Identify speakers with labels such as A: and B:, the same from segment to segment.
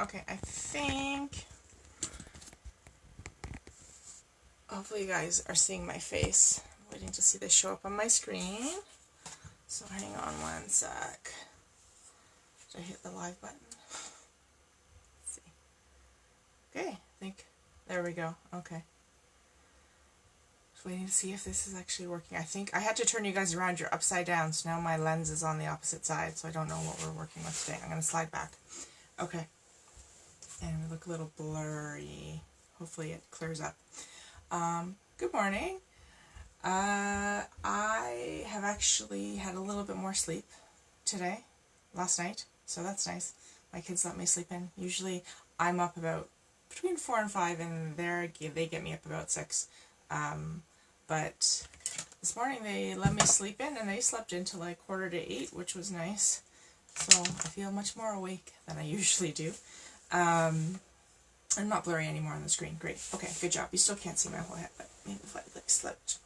A: Okay, I think hopefully you guys are seeing my face. I'm waiting to see this show up on my screen. So hang on one sec. Did I hit the live button? Let's see. Okay, I think there we go. Okay. Just waiting to see if this is actually working. I think I had to turn you guys around. You're upside down, so now my lens is on the opposite side, so I don't know what we're working with today. I'm going to slide back. Okay. And we look a little blurry. Hopefully it clears up. Good morning. I have actually had a little bit more sleep today, last night, so that's nice. My kids let me sleep in. Usually I'm up about between 4 and 5, and they get me up about 6. But this morning they let me sleep in, and they slept into like 7:45, which was nice. So I feel much more awake than I usually do. I'm not blurry anymore on the screen. Great. Okay, good job. You still can't see my whole head, but maybe if I like slouch.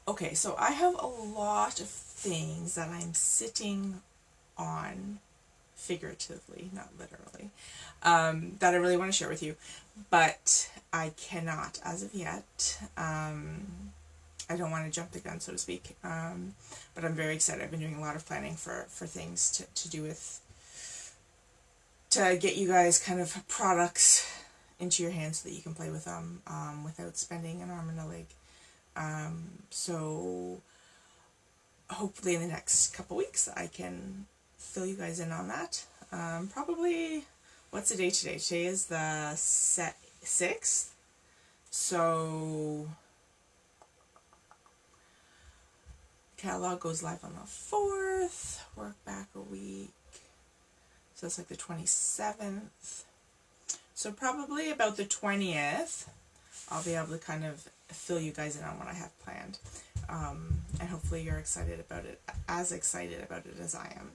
A: Okay, so I have a lot of things that I'm sitting on, figuratively, not literally, that I really want to share with you, but I cannot as of yet. I don't want to jump the gun, so to speak, but I'm very excited. I've been doing a lot of planning for things to do with, to get you guys kind of products into your hands so that you can play with them without spending an arm and a leg. So hopefully in the next couple weeks I can fill you guys in on that. Probably, what's the date today? Today is the 6th. So catalog goes live on the 4th. Work back a week. So it's like the 27th. So probably about the 20th, I'll be able to kind of fill you guys in on what I have planned. And hopefully you're excited about it, as excited about it as I am.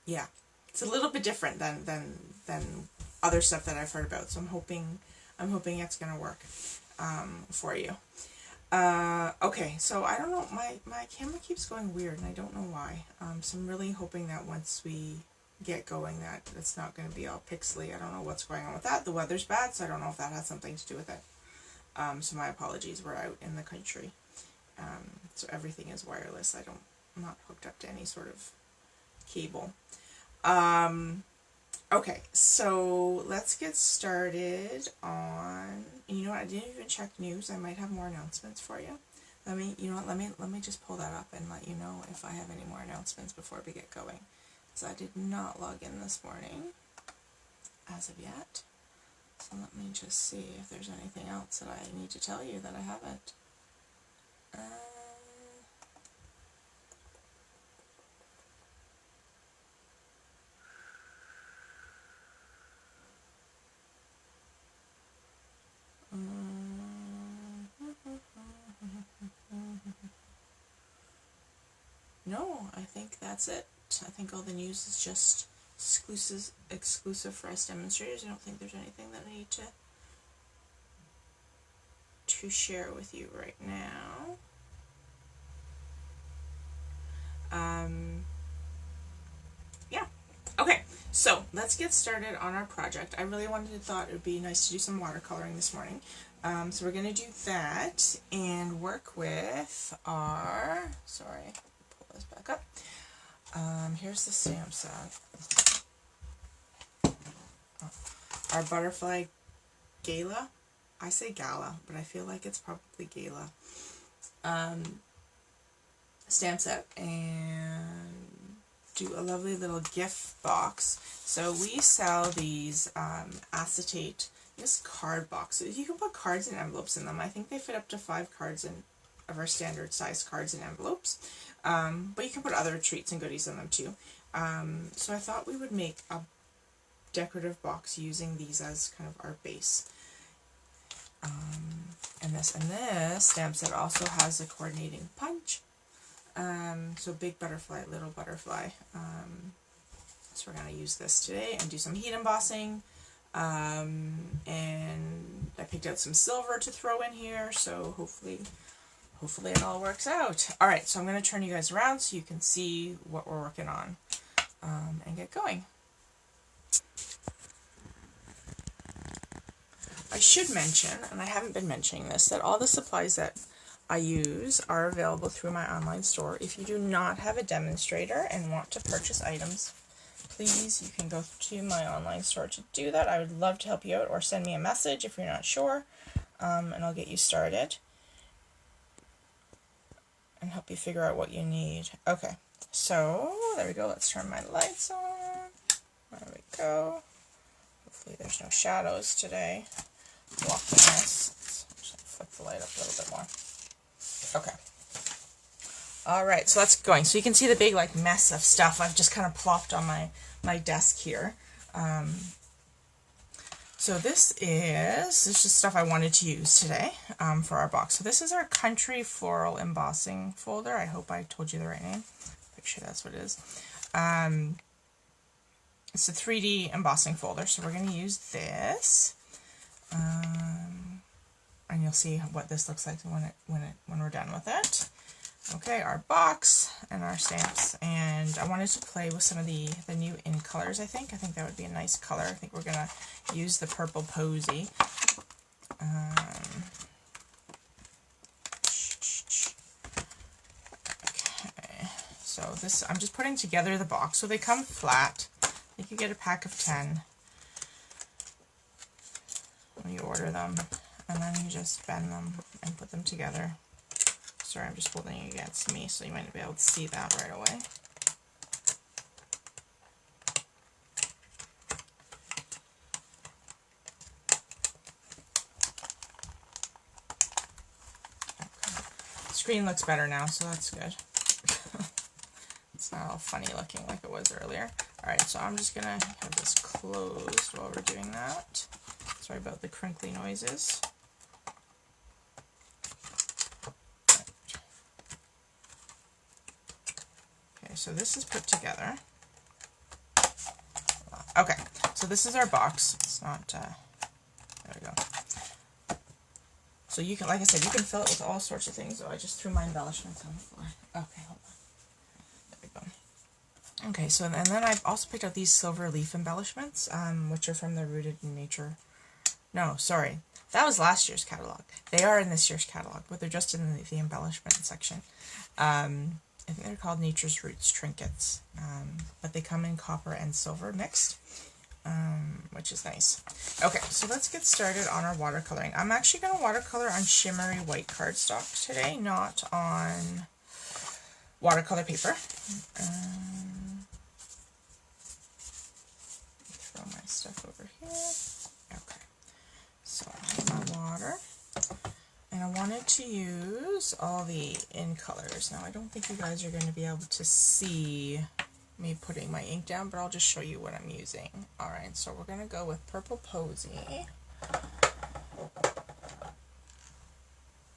A: Yeah, it's a little bit different than other stuff that I've heard about. So I'm hoping it's gonna work for you. Okay, so I don't know, my camera keeps going weird, and I don't know why. So I'm really hoping that once we get going that it's not going to be all pixely. I don't know what's going on with that. The weather's bad, so I don't know if that has something to do with it. So my apologies, we're out in the country. So everything is wireless. I'm not hooked up to any sort of cable. Okay, so let's get started on, you know what, I didn't even check news. I might have more announcements for you. Let me just pull that up and let you know if I have any more announcements before we get going. So I did not log in this morning as of yet. So let me just see if there's anything else that I need to tell you that I haven't. No, I think that's it. I think all the news is just exclusive for us demonstrators. I don't think there's anything that I need to share with you right now. Yeah. Okay, so let's get started on our project. I really thought it would be nice to do some watercoloring this morning. So we're going to do that and work with our, sorry, pull this back up. Here's the stamp set. Our Butterfly Gala. I say Gala, but I feel like it's probably Gala. Stamp set, and do a lovely little gift box. So we sell these acetate, this card boxes. You can put cards and envelopes in them. I think they fit up to 5 cards of our standard size cards and envelopes. But you can put other treats and goodies in them too. So I thought we would make a decorative box using these as kind of our base. And this stamp set also has a coordinating punch. So big butterfly, little butterfly. So we're going to use this today and do some heat embossing. And I picked out some silver to throw in here, so hopefully hopefully it all works out. Alright, so I'm going to turn you guys around so you can see what we're working on and get going. I should mention, and I haven't been mentioning this, that all the supplies that I use are available through my online store. If you do not have a demonstrator and want to purchase items, please, you can go to my online store to do that. I would love to help you out, or send me a message if you're not sure, and I'll get you started and help you figure out what you need. Okay, so there we go. Let's turn my lights on. There we go. Hopefully there's no shadows today blocking this. Just flip the light up a little bit more. Okay. Alright, so that's going. So you can see the big like mess of stuff I've just kind of plopped on my desk here. So this is just stuff I wanted to use today for our box. So this is our Country Floral Embossing folder. I hope I told you the right name. Pretty sure that's what it is. It's a 3D embossing folder, so we're going to use this. And you'll see what this looks like when we're done with it. Okay, our box and our stamps, and I wanted to play with some of the new in colors. I think that would be a nice color. I think we're gonna use the purple posy. Okay, so this, I'm just putting together the box. So they come flat. I think you get a pack of 10 when you order them, and then you just bend them and put them together. Sorry, I'm just holding it against me, so you might not be able to see that right away. Okay. The screen looks better now, so that's good. It's not all funny looking like it was earlier. Alright, so I'm just going to have this closed while we're doing that. Sorry about the crinkly noises. So this is put together. Okay, so this is our box. It's not, there we go. So you can, like I said, you can fill it with all sorts of things. So I just threw my embellishments on the floor. Okay, hold on. There we go. Okay, so and then I've also picked out these silver leaf embellishments, which are from the Rooted in Nature. No, sorry. That was last year's catalog. They are in this year's catalog, but they're just in the embellishment section. I think they're called Nature's Roots Trinkets, but they come in copper and silver mixed, which is nice. Okay, so let's get started on our watercoloring. I'm actually going to watercolor on shimmery white cardstock today, not on watercolor paper. Throw my stuff over here. Okay, so I have my water. And I wanted to use all the in colors. Now I don't think you guys are going to be able to see me putting my ink down, but I'll just show you what I'm using. Alright, so we're going to go with Purple Posy,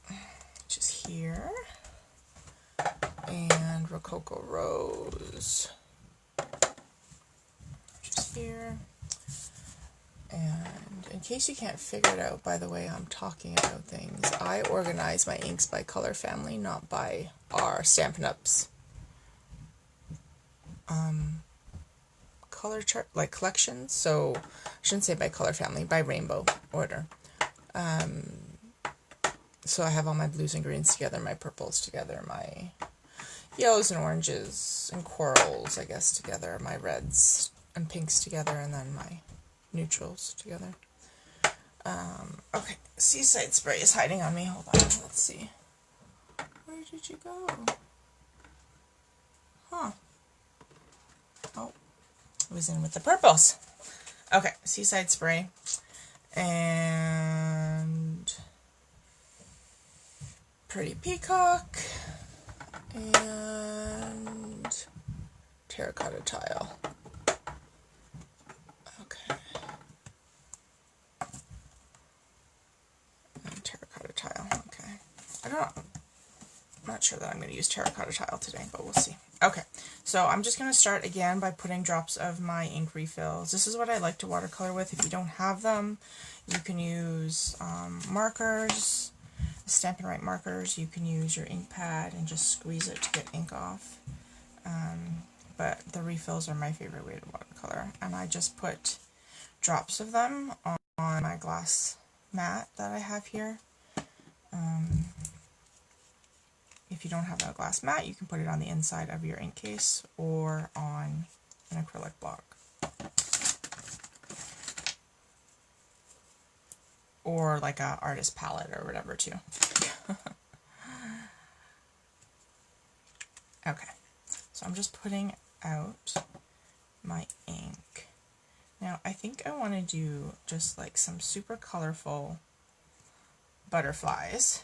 A: which is here, and Rococo Rose, which is here. And in case you can't figure it out by the way I'm talking about things, I organize my inks by color family, not by our Stampin' Up's color chart, like collections. So I shouldn't say by color family, by rainbow order. So I have all my blues and greens together, my purples together, my yellows and oranges and corals, I guess, together, my reds and pinks together, and then my neutrals together. Okay, Seaside Spray is hiding on me. Hold on, let's see. Where did you go? Huh. Oh, it was in with the purples. Okay, Seaside Spray. And Pretty Peacock. And Terracotta Tile. I'm not sure that I'm going to use terracotta tile today, but we'll see. Okay, so I'm just going to start again by putting drops of my ink refills. This is what I like to watercolor with. If you don't have them, you can use markers. Stampin' Up markers, you can use your ink pad and just squeeze it to get ink off. But the refills are my favorite way to watercolor, and I just put drops of them on my glass mat that I have here. If you don't have a glass mat, you can put it on the inside of your ink case or on an acrylic block. Or like a artist palette or whatever too. Okay, so I'm just putting out my ink. Now I think I want to do just like some super colorful butterflies.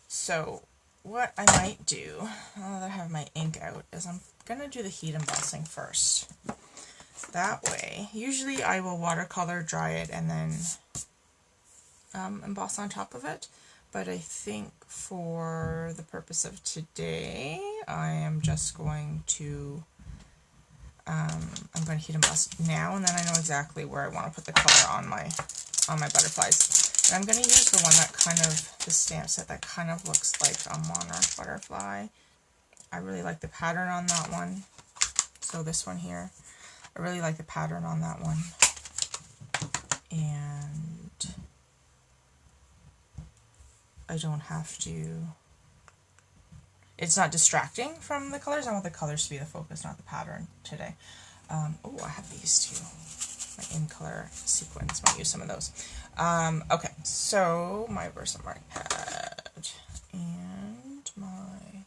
A: So what I might do, now that I have my ink out, is I'm going to do the heat embossing first. That way, usually I will watercolor, dry it, and then emboss on top of it. But I think for the purpose of today, I am just going to, I'm going to heat emboss now, and then I know exactly where I want to put the color on my butterflies. And I'm going to use the one that kind of, the stamp set that kind of looks like a monarch butterfly. I really like the pattern on that one. So this one here, I really like the pattern on that one. And I don't have to, it's not distracting from the colors. I want the colors to be the focus, not the pattern today. Oh, I have these too. My in color sequins, might use some of those. Okay, so my Versamark pad and my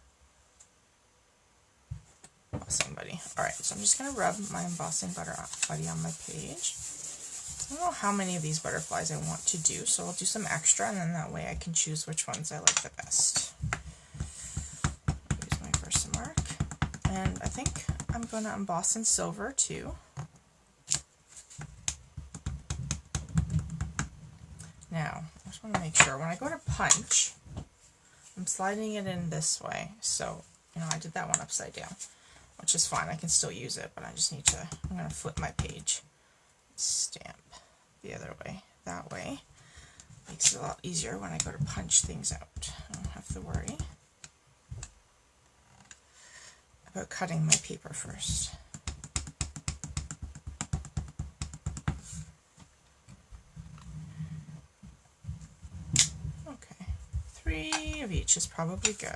A: embossing buddy. Alright, so I'm just going to rub my embossing buddy on my page. I don't know how many of these butterflies I want to do, so I'll do some extra, and then that way I can choose which ones I like the best. Use my Versamark, and I think I'm going to emboss in silver too. Now, I just want to make sure when I go to punch, I'm sliding it in this way. So, you know, I did that one upside down, which is fine. I can still use it, but I just need to, I'm going to flip my page, stamp the other way, that way. Makes it a lot easier when I go to punch things out. I don't have to worry about cutting my paper first. Okay, 3 of each is probably good.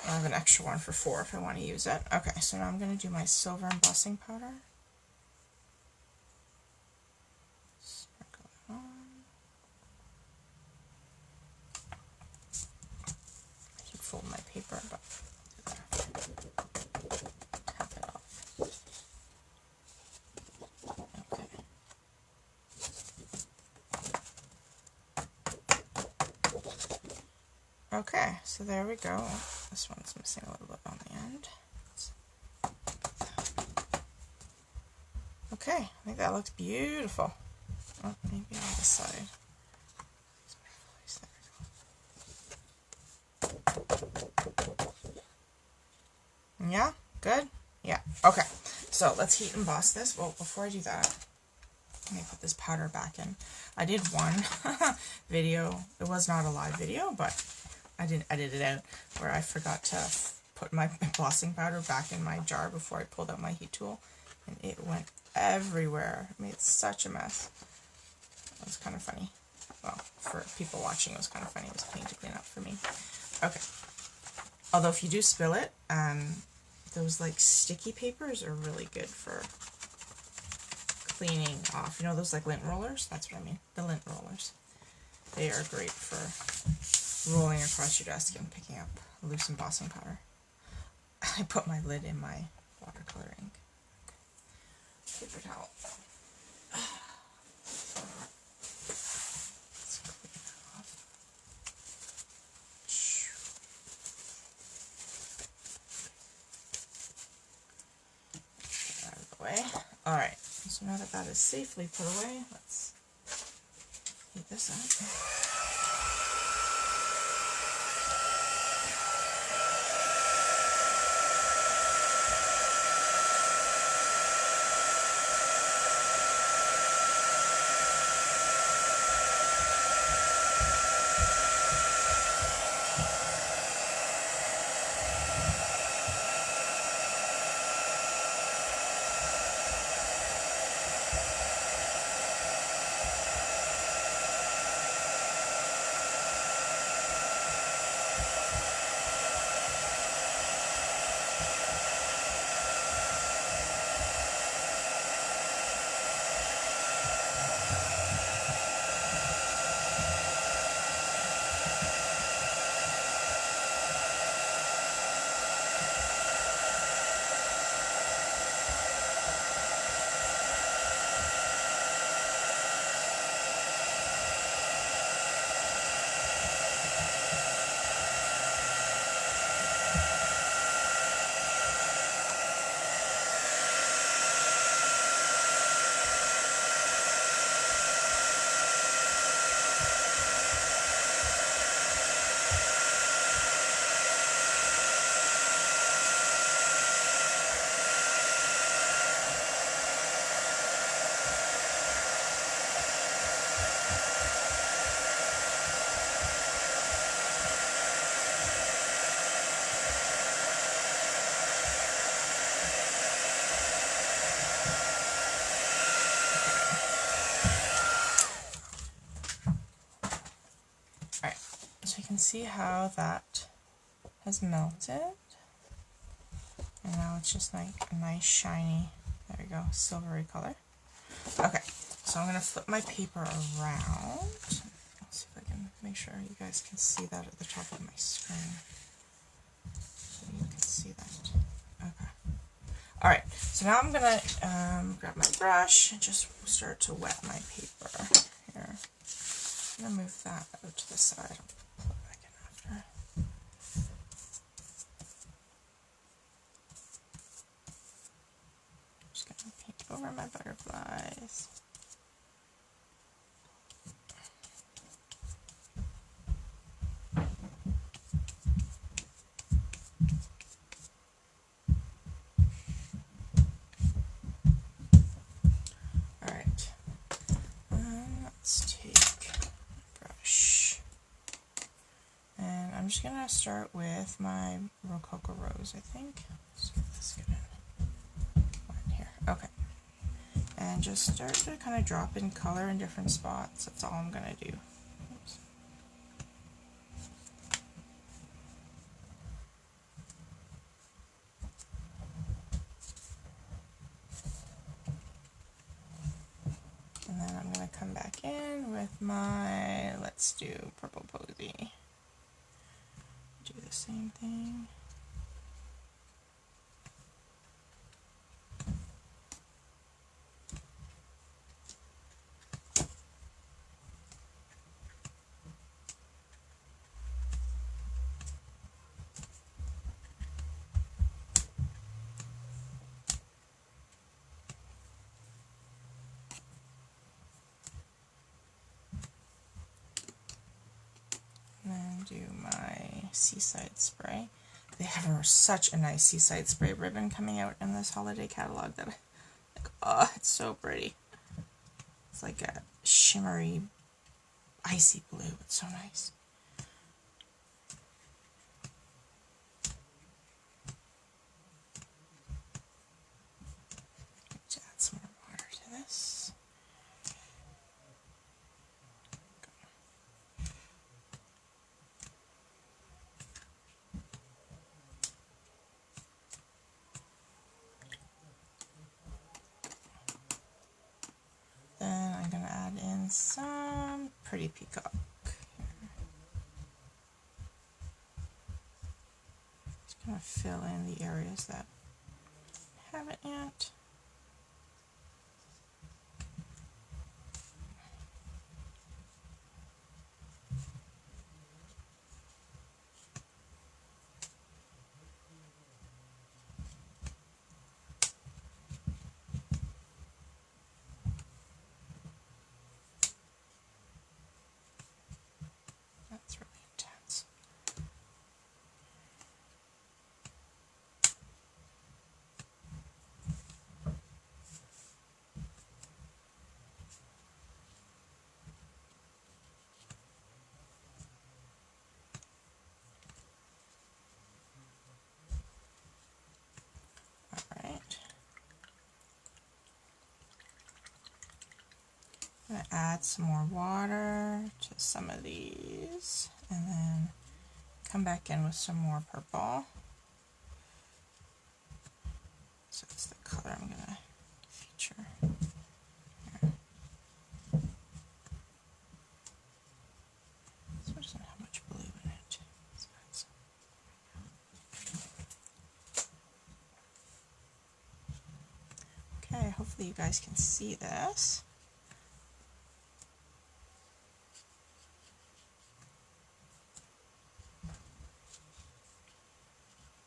A: I have an extra one for 4 if I want to use it. Okay, so now I'm going to do my silver embossing powder. Sprinkle it on. I keep folding my paper, but tap it off. Okay. Okay, so there we go. This one's missing a little bit on the end. Okay, I think that looks beautiful. Oh, maybe on this side. Yeah, good? Yeah, okay. So let's heat emboss this. Well, before I do that, let me put this powder back in. I did one video. It was not a live video, but I didn't edit it out, where I forgot to put my embossing powder back in my jar before I pulled out my heat tool, and it went everywhere. I made such a mess. It was kind of funny. Well, for people watching, it was kind of funny. It was a pain to clean up for me. Okay. Although if you do spill it, those like sticky papers are really good for cleaning off. You know those like lint rollers? That's what I mean. The lint rollers. They are great for rolling across your desk and picking up loose embossing powder. I put my lid in my watercolor ink. Okay. Paper towel. Let's clean that off. Get that out of the way. Alright, so now that that is safely put away, let's heat this up. see how that has melted. And now it's just like a nice shiny, there we go, silvery color. Okay, so I'm going to flip my paper around. Let's see if I can make sure you guys can see that at the top of my screen. So you can see that. Okay. Alright, so now I'm going to grab my brush and just start to wet my paper here. I'm going to move that out to the side. I'll put it back in after. Just going to paint over my butterflies. Alright, let's take a brush. And I'm just going to start with my Rococo Rose, I think. Let's get this good in here. Okay. And just start to kind of drop in color in different spots. That's all I'm going to do. Oops. And then I'm going to come back in with my, let's do Purple Posy. Do the same thing. And then do my Seaside Spray. They have such a nice Seaside Spray ribbon coming out in this holiday catalog that oh, it's so pretty. It's like a shimmery, icy blue. It's so nice. Let's add some more water to this. Then I'm going to add in some Pretty Peacock. Just going to fill in the areas that haven't yet. That's really intense. Alright. I'm going to add some more water to some of these and then come back in with some more purple. So that's the color I'm going to feature here. This one doesn't have much blue in it. So that's okay, hopefully you guys can see this.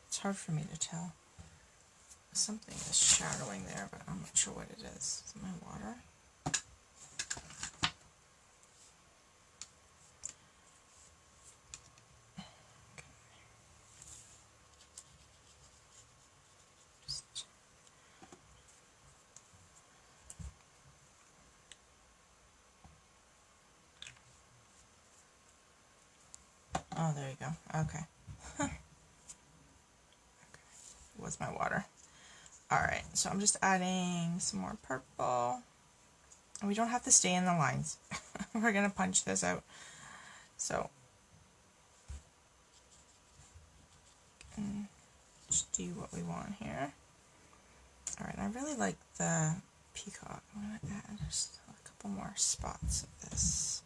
A: It's hard for me to tell. Something is shadowing there, but I'm not sure what it is. Is it my water? Okay. Oh, there you go. Okay. Was my water. Alright, so I'm just adding some more purple. And we don't have to stay in the lines. We're going to punch this out. So, just do what we want here. Alright, I really like the peacock. I'm going to add just a couple more spots of this.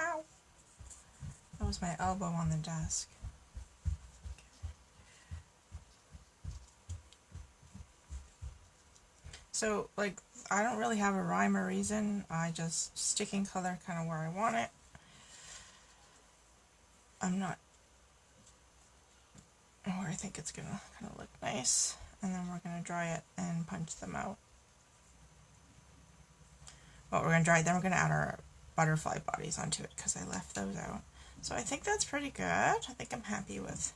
A: Ow! That was my elbow on the desk. So, like, I don't really have a rhyme or reason. I just stick in color kind of where I want it. I'm not... Oh, I think it's going to kind of look nice. And then we're going to dry it and punch them out. Well, we're going to dry it, then we're going to add our butterfly bodies onto it because I left those out. So I think that's pretty good. I think I'm happy with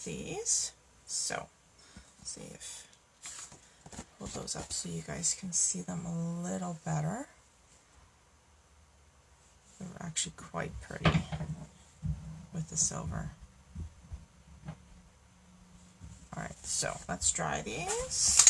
A: these. So, let's see if hold those up so you guys can see them a little better. They're actually quite pretty with the silver. Alright, so let's dry these.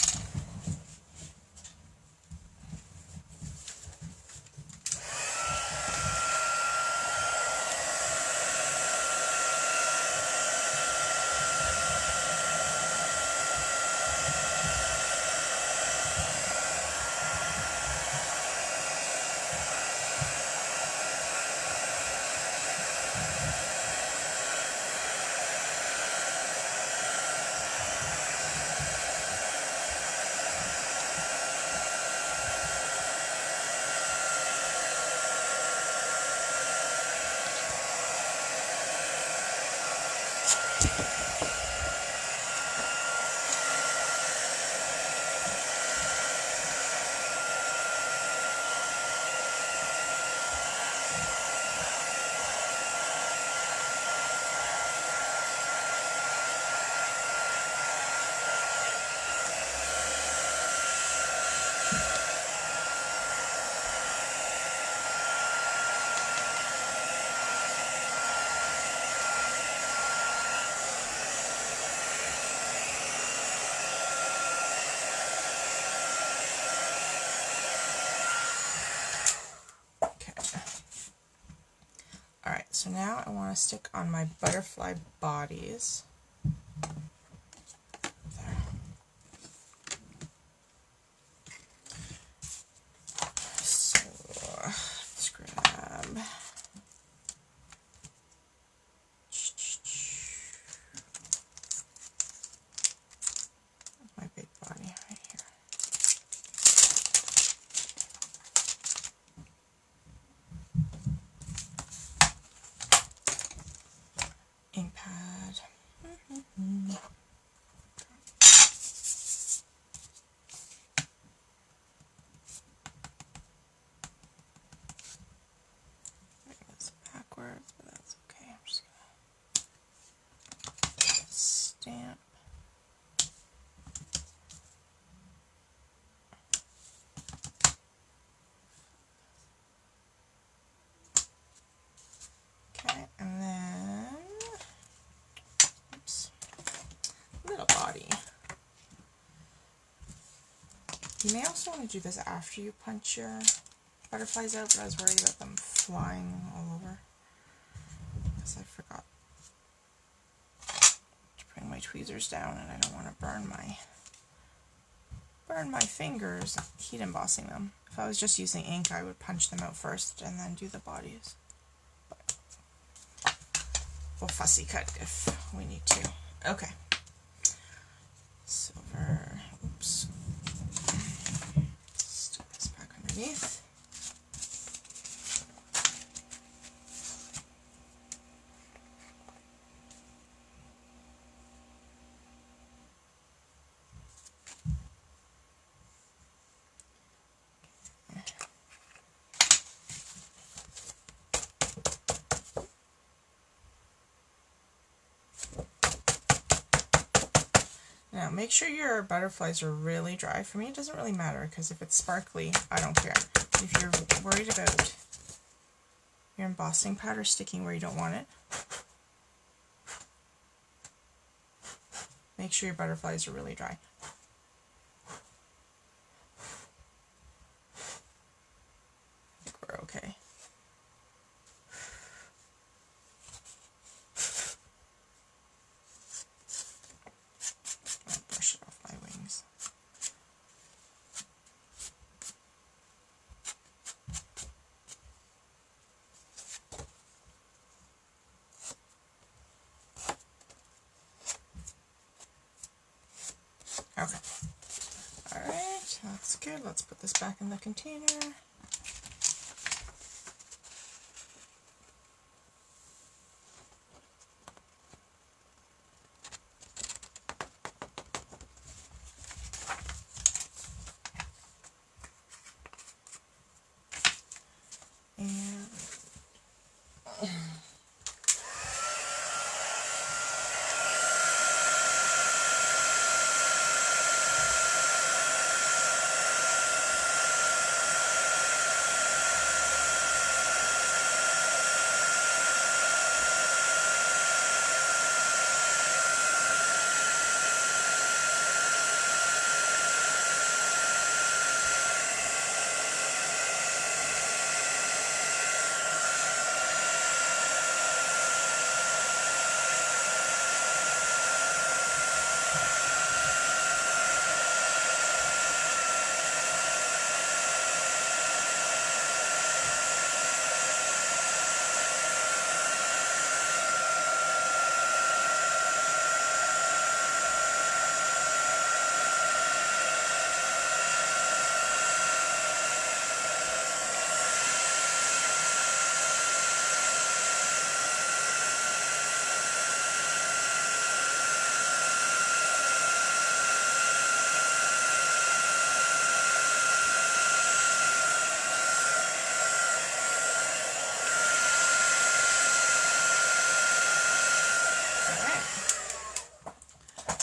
A: So now I want to stick on my butterfly bodies. There. So let's grab my big body right here. Ink pad. It's backwards, but that's okay. I'm just gonna stamp. Okay, and then little body. You may also want to do this after you punch your butterflies out, but I was worried about them flying all over because I forgot to bring my tweezers down, and I don't want to burn my fingers heat embossing them. If I was just using ink, I would punch them out first and then do the bodies. But we'll fussy cut if we need to. Okay. Silver, oops, stick this back underneath. Now make sure your butterflies are really dry. For me it doesn't really matter because if it's sparkly, I don't care. If you're worried about your embossing powder sticking where you don't want it, Make sure your butterflies are really dry. I think we're okay. I'll brush it off my wings. Okay. Alright, that's good. Let's put this back in the container. And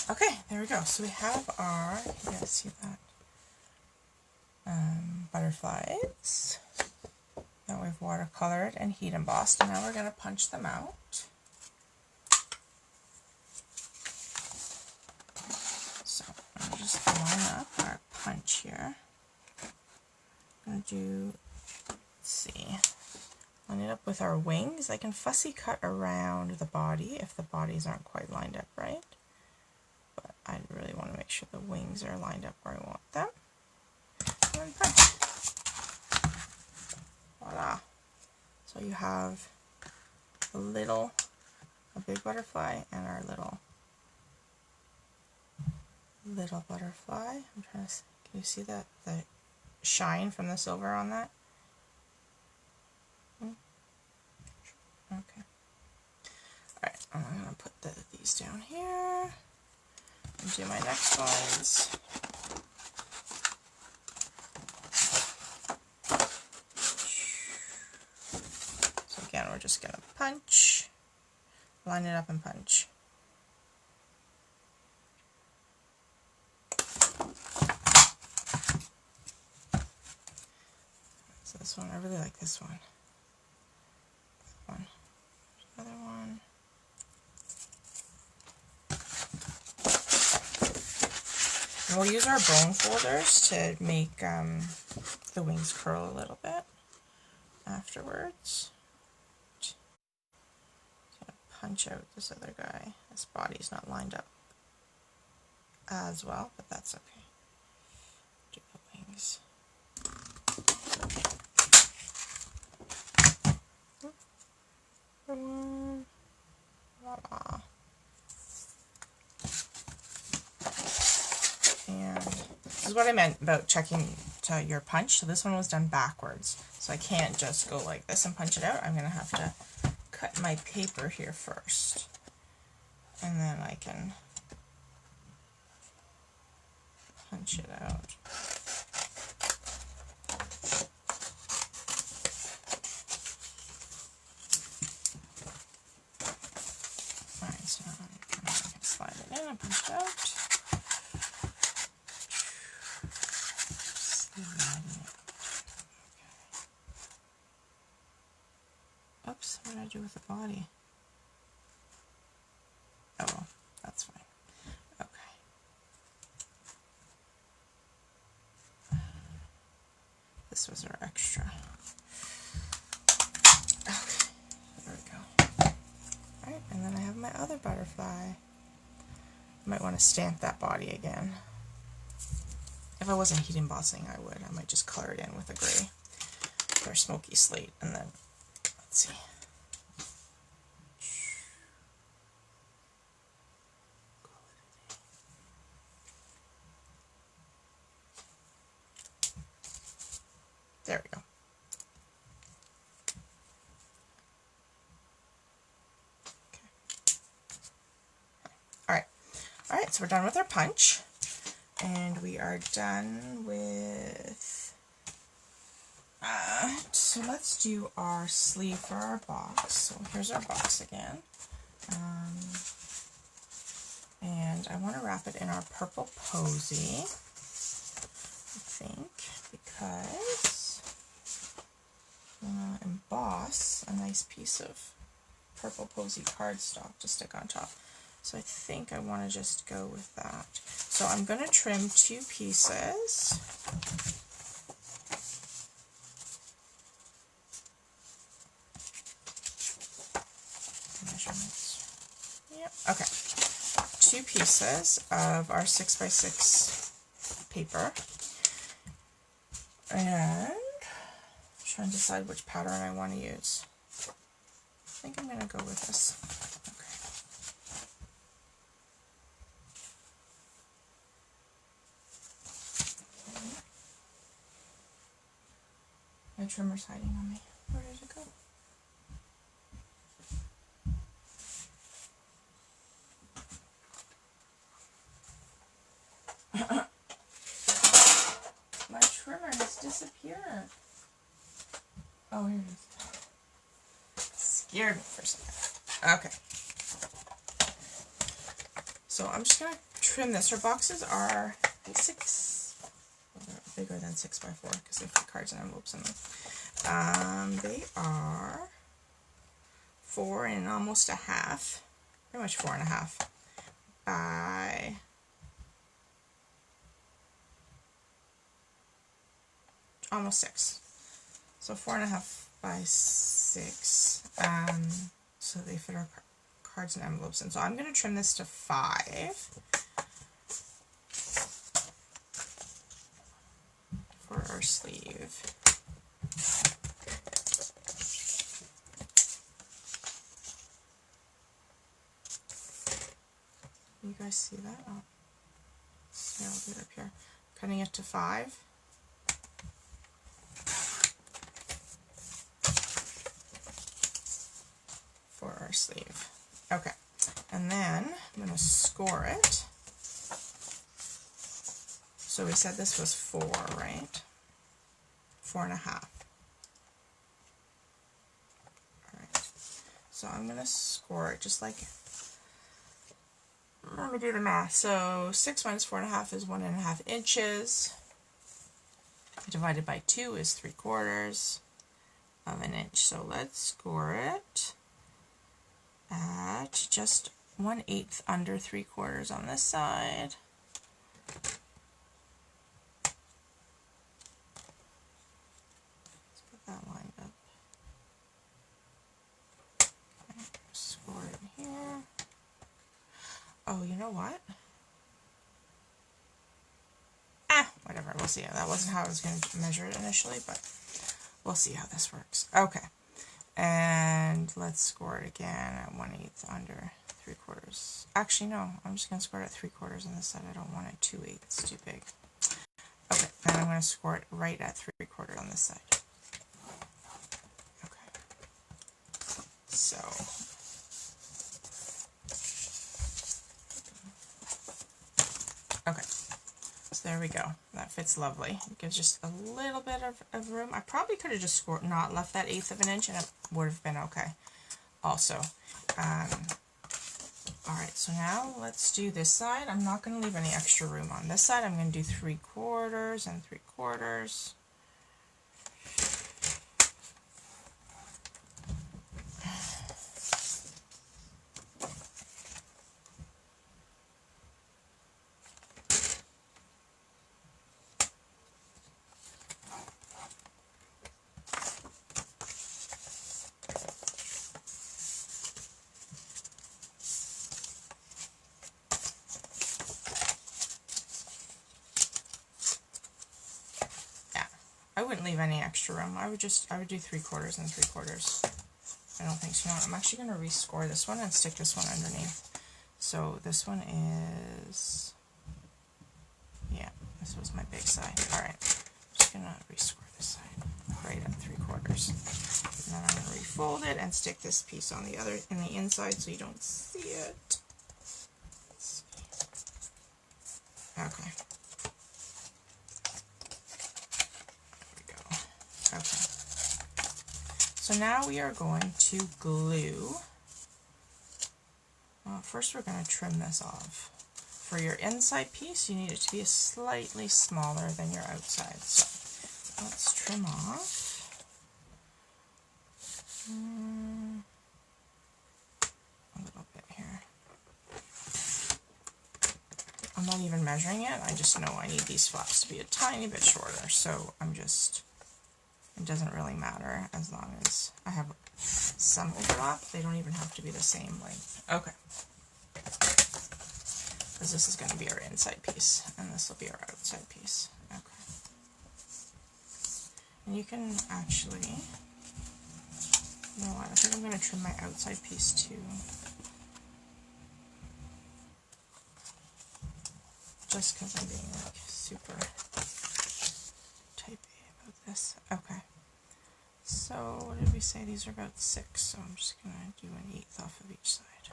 A: okay, there we go. So we have our, you guys see that, butterflies that we've watercolored and heat embossed, and now we're going to punch them out. So I'm going to just line up our punch here. I'm going to do, let's see, line it up with our wings. I can fussy cut around the body if the bodies aren't quite lined up right. But I really want to make sure the wings are lined up where I want them. And then punch. Voila. So you have a big butterfly and our little butterfly. I'm trying to see, can you see that, the shine from the silver on that? Okay. Alright, I'm going to put these down here and do my next ones. So again, we're just going to punch, line it up and punch. So this one, I really like this one. Another one. And we'll use our bone folders to make the wings curl a little bit afterwards. Just gonna punch out this other guy. His body's not lined up as well, but that's okay. Do the wings. One. Voila. And this is what I meant about checking to your punch. So this one was done backwards. So I can't just go like this and punch it out. I'm going to have to cut my paper here first. And then I can punch it out. Alright, so I can slide it in and punch it out. Oops, what did I do with the body? Oh well, that's fine. Okay. this was our extra. Okay, there we go. Alright, and then I have my other butterfly. Might want to stamp that body again. If I wasn't heat embossing, I would. I might just color it in with a gray or smoky slate, and then, let's see. There we go. Okay. All right, so we're done with our punch, and we are done with, so let's do our sleeve for our box. So here's our box again. And I want to wrap it in our purple posy, I think, because I'm going to emboss a nice piece of purple posy cardstock to stick on top. So I think I want to just go with that. So I'm going to trim 2 pieces. Measurements. Yep. Okay. 2 pieces of our 6x6 paper. And I'm trying to decide which pattern I want to use. I think I'm going to go with this. My trimmer's hiding on me. Where did it go? My trimmer has disappeared. Oh, here it is. Scared me for a second. Okay. So I'm just going to trim this. Our boxes are 6. They're bigger than 6x4 because they put cards and envelopes in them. They are 4 and almost a half, pretty much 4.5 by almost 6. So 4.5 by 6. So they fit our cards and envelopes in. So I'm going to trim this to 5. For our sleeve. You guys see that? Oh, yeah, I'll do it up here. Cutting it to 5. For our sleeve. Okay, and then I'm going to score it. So we said this was 4, right? 4.5. Alright. So I'm going to score it just like, let me do the math. So 6 minus 4.5 is 1.5 inches. Divided by 2 is 3/4 of an inch. So let's score it at just 1/8 under 3/4 on this side. That lined up. Okay, score it here. Oh, you know what? Whatever, we'll see. That wasn't how I was going to measure it initially, but we'll see how this works. Okay, and let's score it again at 1/8 under 3/4. Actually, no, I'm just going to score it at 3/4 on this side. I don't want it 2/8. It's too big. Okay, and I'm going to score it right at 3/4 on this side. So, okay, so there we go. That fits lovely. It gives just a little bit of room. I probably could have just not left that 1/8 of an inch, and it would have been okay also. Alright, so now let's do this side. I'm not going to leave any extra room on this side. I'm going to do 3/4 and 3/4. wouldn't leave any extra room. I would do 3/4 and 3/4. I don't think so. You know what, I'm actually going to rescore this one and stick this one underneath. So this one is, yeah, this was my big side. Alright, I'm just going to rescore this side right at 3/4. And then I'm going to refold it and stick this piece on the other, in the inside so you don't see it. Let's see. Okay. There we go. Okay. So now we are going to glue. Well, first we're going to trim this off. For your inside piece, you need it to be slightly smaller than your outside. So let's trim off. A little bit here. I'm not even measuring it, I just know I need these flaps to be a tiny bit shorter, so I'm just, it doesn't really matter as long as I have some overlap. They don't even have to be the same length. Okay. Because this is going to be our inside piece, and this will be our outside piece. Okay. And you can actually, you know what, I think I'm going to trim my outside piece too. Just because I'm being like super typey about this. Okay. So what did we say? These are about 6, so I'm just going to do 1/8 off of each side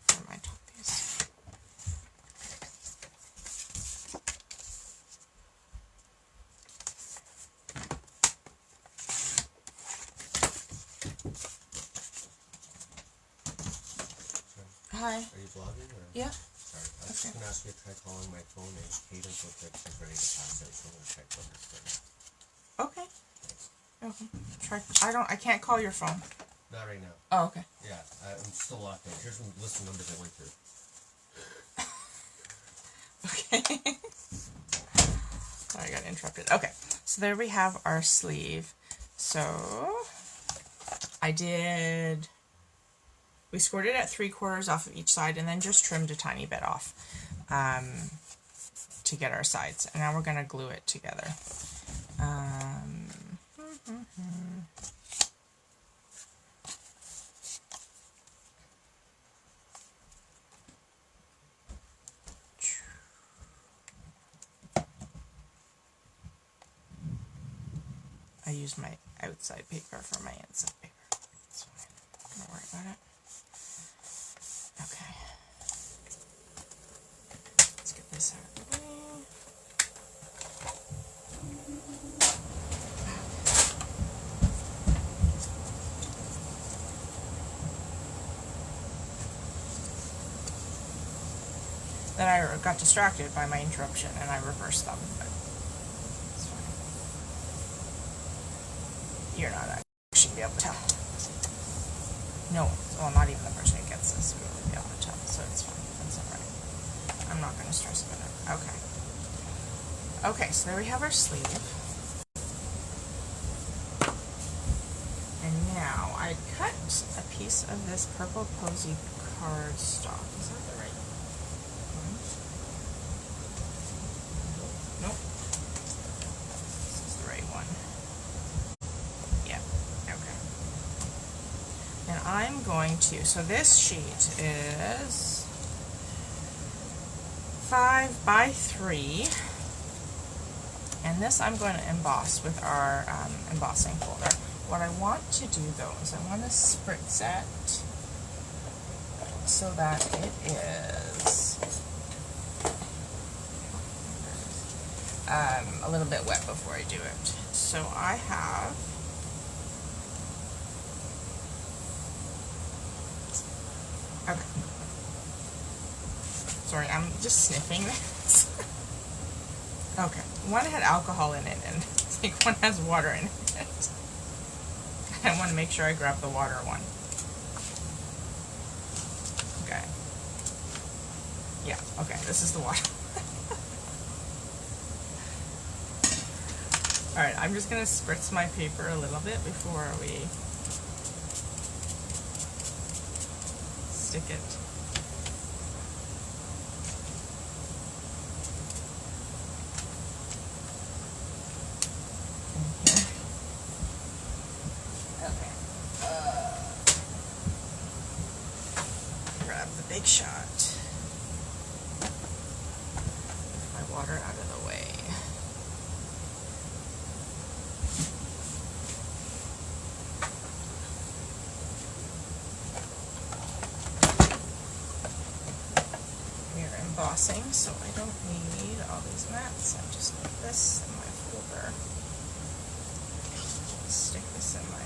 A: for my top piece. Hi.
B: Are you vlogging? Or?
A: Yeah.
B: Sorry, I was just going to ask you to try calling my phone and Hayden's looked like she's ready to pass out, so I'm going to check what it's doing.
A: Okay. Okay. I can't call your phone.
B: Not right now.
A: Oh, okay.
B: Yeah, I'm still locked in. Here's some list of numbers I went through.
A: Okay. Sorry, I got interrupted. Okay, so there we have our sleeve. So we scored it at 3/4 off of each side and then just trimmed a tiny bit off to get our sides. And now we're going to glue it together. I use my outside paper for my inside paper. That's fine. I'm not gonna worry about it. Okay. Let's get this out of the way. Then I got distracted by my interruption and I reversed them, but it's fine. You're not actually be able to tell. No, well, not even the person who gets this will really be able to tell, so it's fine. That's alright. I'm not going to stress about it. Okay. Okay, so there we have our sleeve. And now I cut a piece of this purple posy cardstock. Is that the right one? Nope. This is the right one. Yeah, okay. And I'm going to, so this sheet is 5 by 3. And this I'm going to emboss with our embossing folder. What I want to do though is I want to spritz it so that it is a little bit wet before I do it. So I have okay. Sorry, I'm just sniffing this. Okay, one had alcohol in it and I think one has water in it. I want to make sure I grab the water one. Okay. Yeah, okay, this is the water. Alright, I'm just going to spritz my paper a little bit before we stick it. embossing, so I don't need all these mats. I just need this in my folder. Stick this in my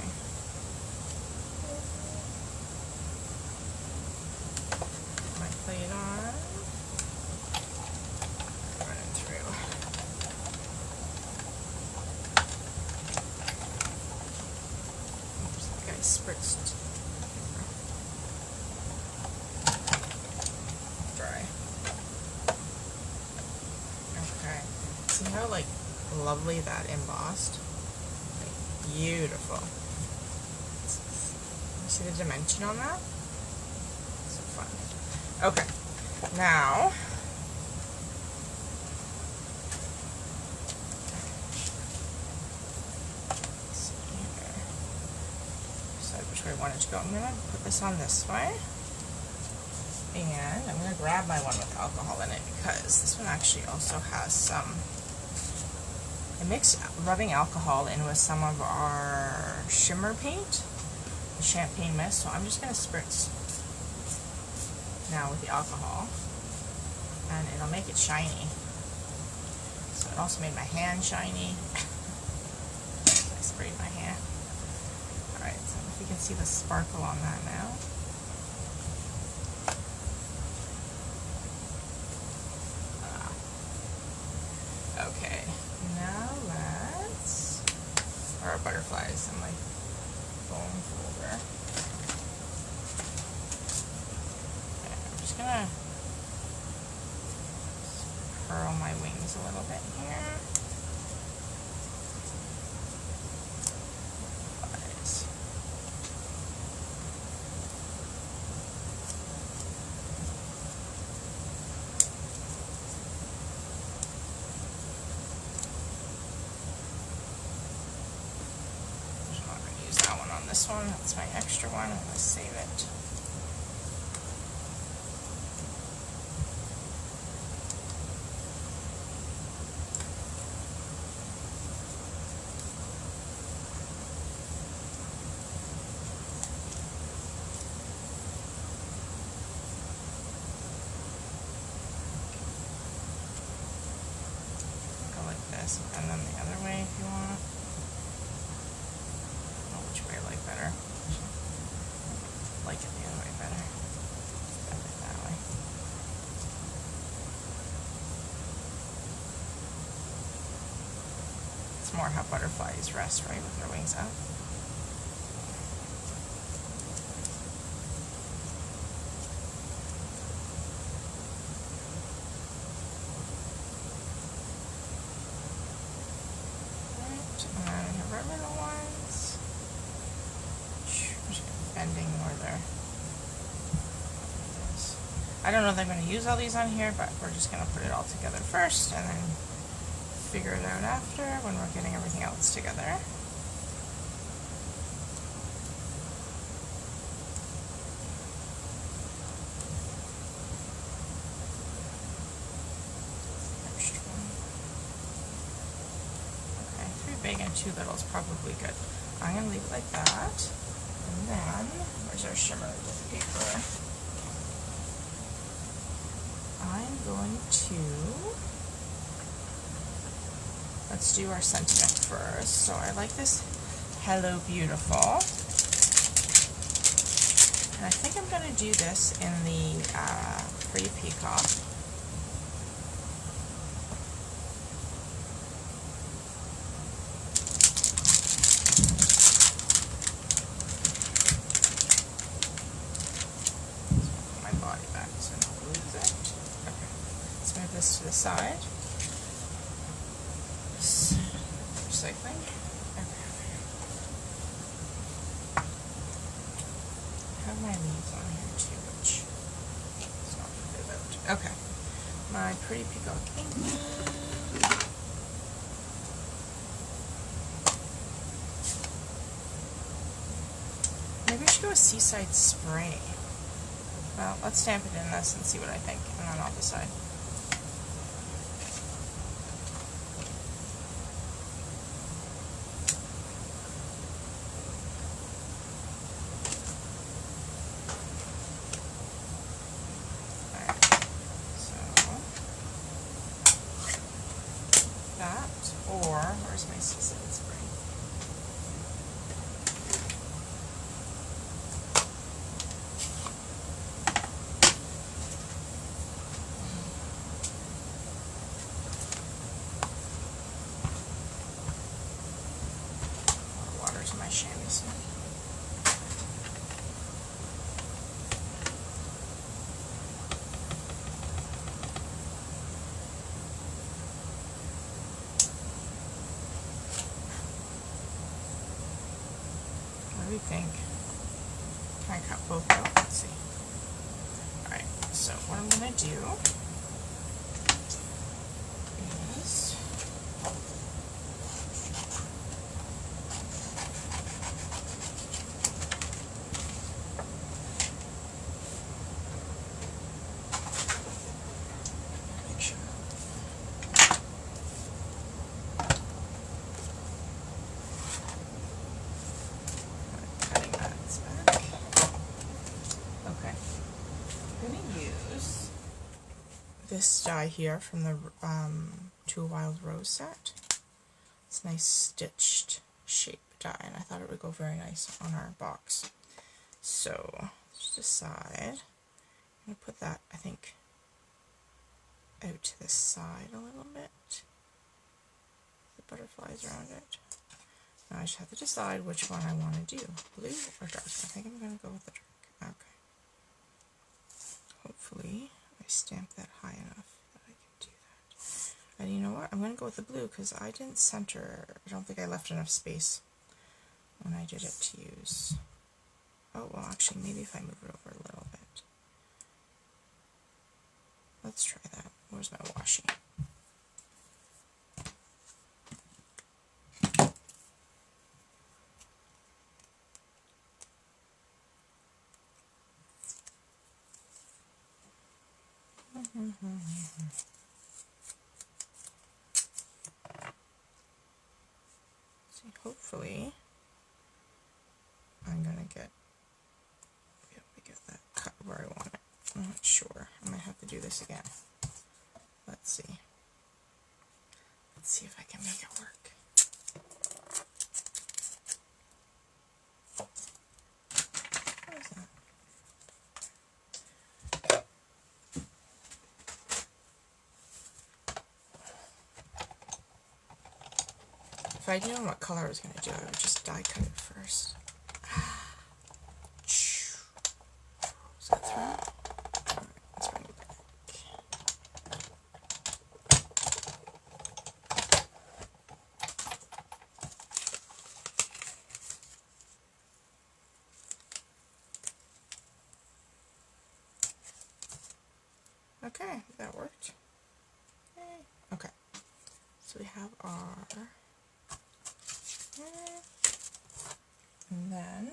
A: plate on. Run it through. Oops, I think I spritzed. Dry. Okay. See how like lovely that embossed? Like, beautiful. See the dimension on that? So fun. Okay. Now decide which way I want it to go. I'm gonna put this on this way. And I'm going to grab my one with alcohol in it because this one actually also has some, I mixed rubbing alcohol in with some of our shimmer paint, the champagne mist, so I'm just going to spritz now with the alcohol and it'll make it shiny. So it also made my hand shiny. I sprayed my hand. Alright, so if you can see the sparkle on that now. Okay, now let's, our butterflies in my foam folder. Okay, I'm just gonna curl my wings a little bit here. Butterflies. This one, that's my extra one. I'm going to save it. Go like this, and then the other way if you want. Better. Like it the other way better. Bend it that way. It's more how butterflies rest, right, with their wings up. Right, and then we have our little ones. Bending more there. I don't know if I'm going to use all these on here, but we're just going to put it all together first and then figure it out after when we're getting everything else together. Okay, 3 big and 2 little is probably good. I'm going to leave it like that. And then, where's our shimmer paper? I'm going to, let's do our sentiment first. So I like this Hello Beautiful. And I think I'm going to do this in the Pretty Peacock. This to the side. Recycling. Okay. I have my leaves on here too, which is not forget about. Okay. My Pretty Peacock ink. Maybe I should go with Seaside Spray. Well, let's stamp it in this and see what I think, and then I'll decide. Where's my seasoned spray? Water to my chamois soon. What do we think? Can I cut both out? Let's see. Alright, so what I'm going to do is make sure. Cutting that back. Okay. I'm going to use this die here from the Two Wild Rose set. It's a nice stitched shape die, and I thought it would go very nice on our box. So let's decide. I'm going to put that, I think, out to the side a little bit. The butterflies around it. Now I just have to decide which one I want to do, blue or dark. I think I'm going to go with the dark. Okay. Hopefully I stamp that high enough that I can do that. And you know what? I'm going to go with the blue because I didn't center. I don't think I left enough space when I did it to use. Oh, well, actually, maybe if I move it over a little bit. Let's try that. Where's my washi? See, hopefully I'm gonna be able to get that cut where I want it. I'm not sure. I might have to do this again. Let's see. Let's see if I can make it work. What is that? If I'd known what color I was going to do, I would just die cut it first. Is that through? Alright, let's bring it back. Okay, that worked. Yay. Okay, so we have our... And then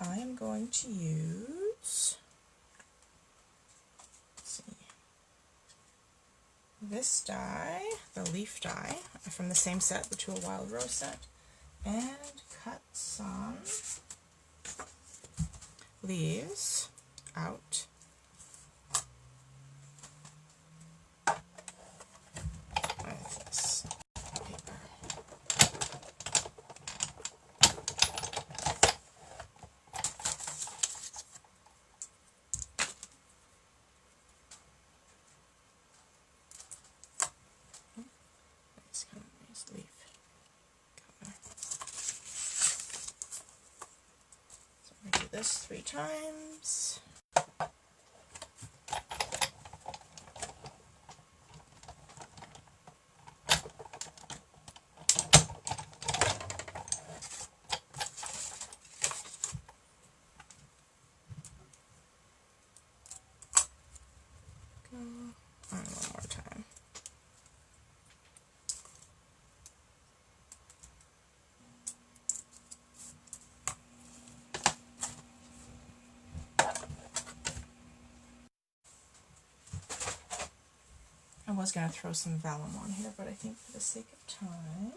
A: I am going to use, let's see, this die, the leaf die, from the same set, the Two Wild Rose set, and cut some leaves out. With this paper. Nice, kind of nice leaf color. So I'm going to do this 3 times. And one more time. I was going to throw some vellum on here, but I think for the sake of time,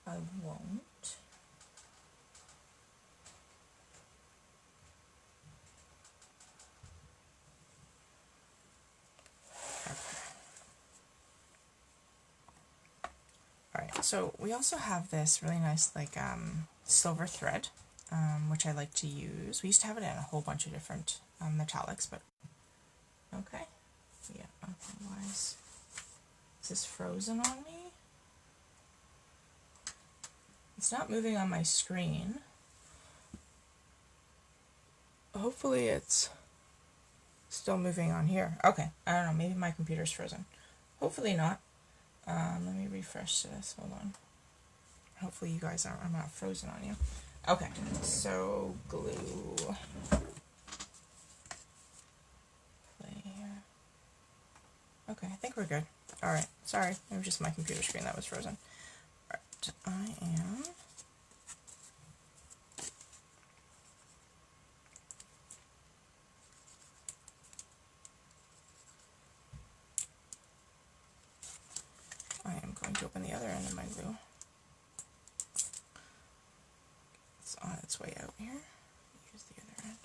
A: I won't. So we also have this really nice like silver thread, which I like to use. We used to have it in a whole bunch of different metallics, but okay. Yeah, otherwise, is this frozen on me? It's not moving on my screen. Hopefully it's still moving on here. Okay, I don't know, maybe my computer's frozen. Hopefully not. Let me refresh this, hold on. Hopefully you guys aren't, I'm not frozen on you. Okay, so glue. Play here. Okay, I think we're good. Alright, sorry, it was just my computer screen that was frozen. Alright, I am going to open the other end of my glue. It's on its way out here. Use the other end.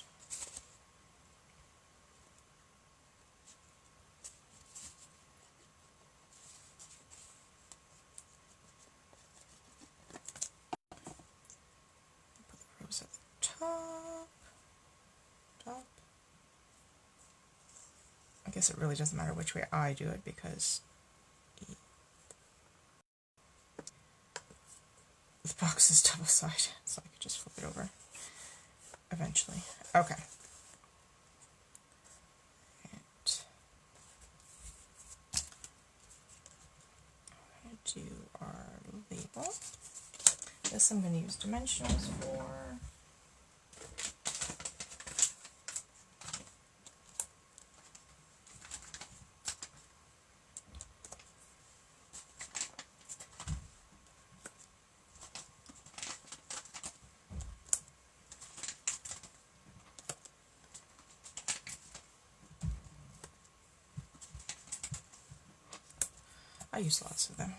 A: Put the rose at the top. I guess it really doesn't matter which way I do it because the box is double-sided, so I could just flip it over eventually. Okay. And I'm going to do our label. This I'm going to use dimensionals for. I use lots of them.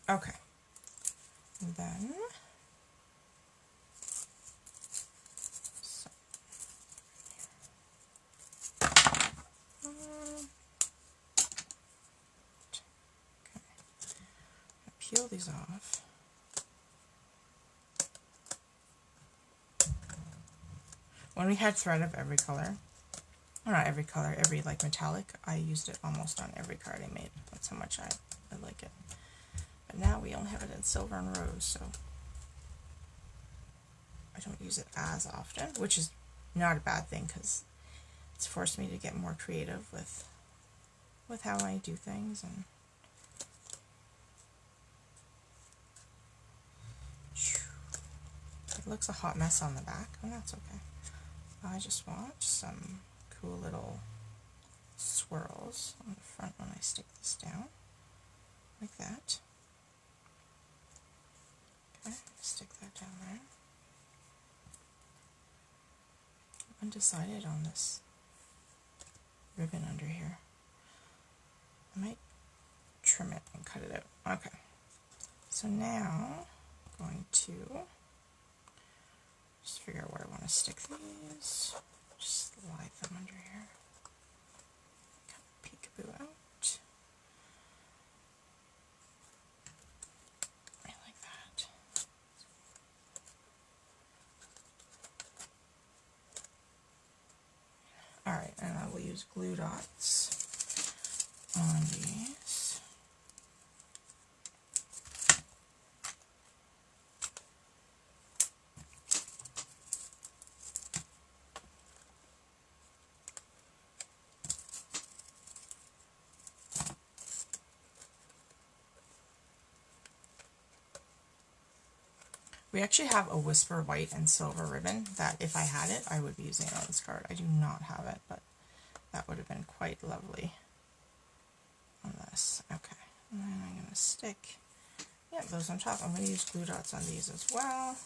A: Okay. And then peel these off. When we had thread of every color, or not every color, every like metallic, I used it almost on every card I made. That's how much I like it. But now we only have it in silver and rose, so I don't use it as often, which is not a bad thing because it's forced me to get more creative with how I do things. And it looks a hot mess on the back, and that's okay. I just want some cool little swirls on the front when I stick this down, like that. Okay, stick that down there. I'm undecided on this ribbon under here. I might trim it and cut it out. Okay, so now I'm going to just figure out where I want to stick these. Just slide them under here. Kind of peekaboo out. I like that. Alright, and I will use glue dots on these. We actually have a Whisper white and silver ribbon that if I had it, I would be using it on this card. I do not have it, but that would have been quite lovely on this. Okay, and then I'm going to stick those on top. I'm going to use glue dots on these as well.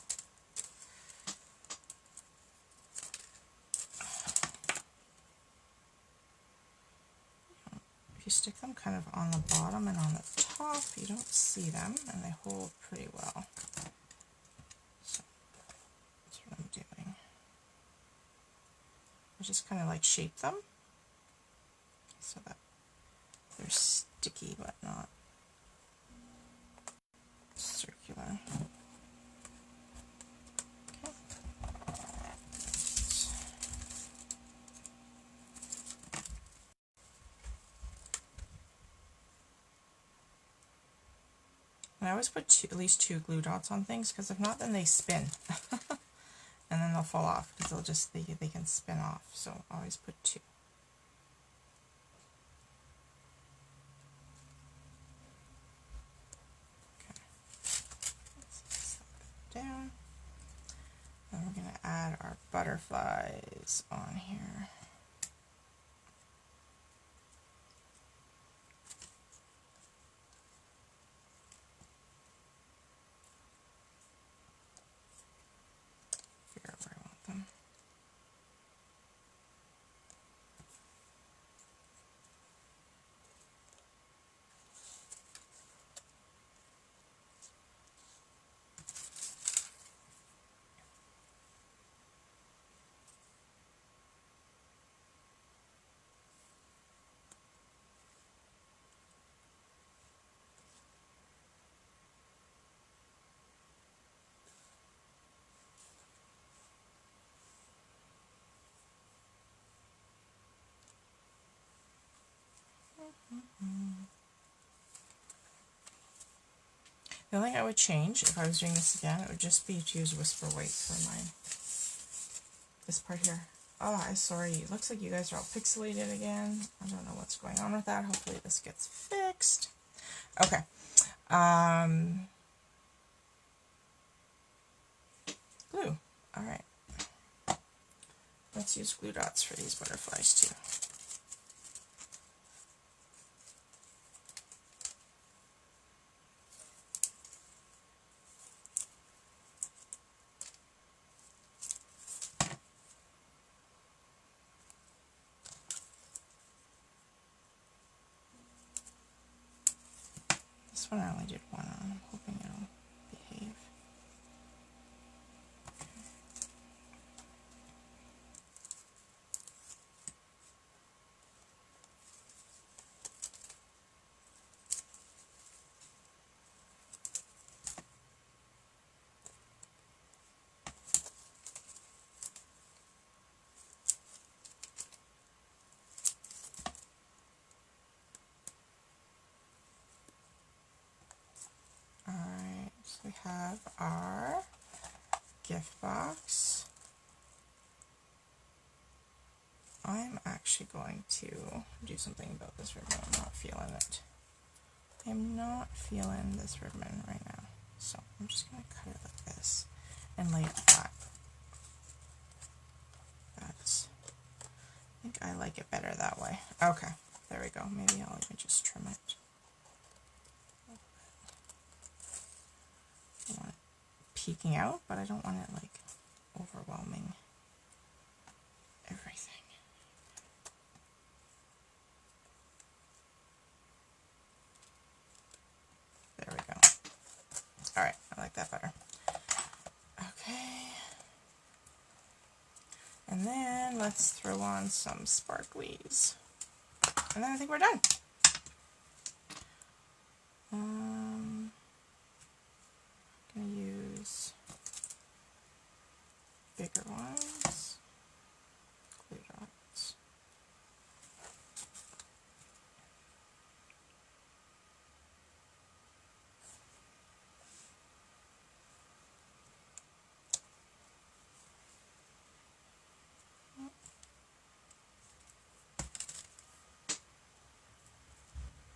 A: If you stick them kind of on the bottom and on the top, you don't see them, and they hold pretty well. So that's what I'm doing. I just kind of like shape them so that they're sticky but not circular. And I always put at least 2 glue dots on things, because if not, then they spin. And then they'll fall off, because they'll just, they can spin off. So I always put 2. Okay. Let's slap it down. And we're going to add our butterflies on here. Figure out where I want them. The only thing I would change if I was doing this again, it would just be to use Whisper White for mine. This part here. Oh, I'm sorry. It looks like you guys are all pixelated again. I don't know what's going on with that. Hopefully this gets fixed. Okay. Glue. All right. Let's use glue dots for these butterflies too. This one I only did one on. I'm hoping it'll behave. Alright, so we have our gift box. I'm actually going to do something about this ribbon. I'm not feeling it. I'm not feeling this ribbon right now. So I'm just going to cut it like this and lay it flat. That's, I think I like it better that way. Okay, there we go. Maybe I'll even just trim it. I want it peeking out, but I don't want it like overwhelming everything. There we go. Alright, I like that better. Okay. And then let's throw on some sparklies. And then I think we're done. I'm going to use bigger ones. Glue dots.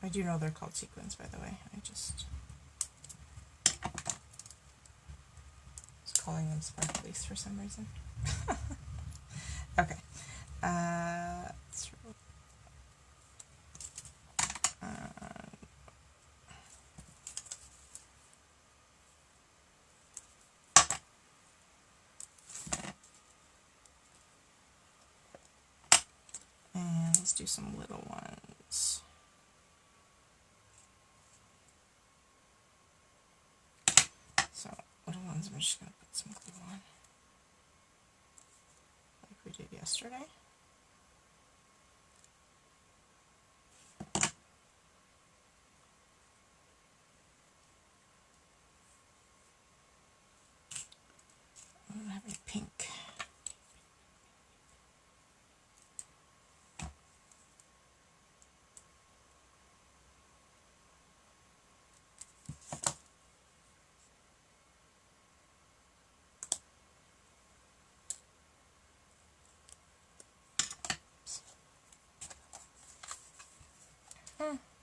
A: I do know they're called sequins, by the way. I just was calling them sparklies for some reason. Okay. And let's do some little ones. So little ones, I'm just going to put some glue on, like we did yesterday. I don't have any pink.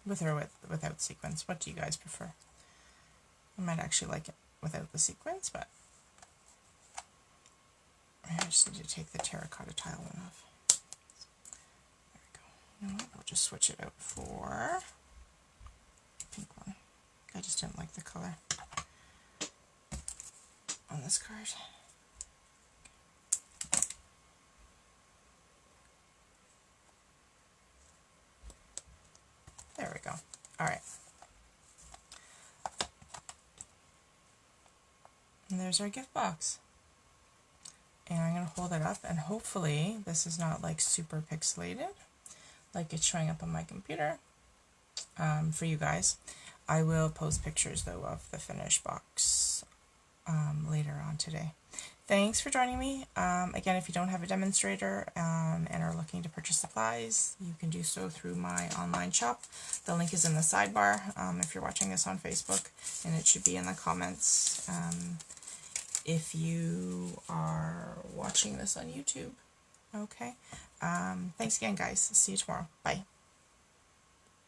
A: With or without sequins. What do you guys prefer? I might actually like it without the sequins, but I just need to take the terracotta tile one off. There we go. You know what? I'll just switch it out for pink one. I just didn't like the color on this card. There we go. All right. And there's our gift box. And I'm going to hold it up, and hopefully this is not like super pixelated like it's showing up on my computer for you guys. I will post pictures though of the finished box later on today. Thanks for joining me. Again, if you don't have a demonstrator and are looking to purchase supplies, you can do so through my online shop. The link is in the sidebar if you're watching this on Facebook, and it should be in the comments if you are watching this on YouTube. Okay. Thanks again, guys. See you tomorrow. Bye.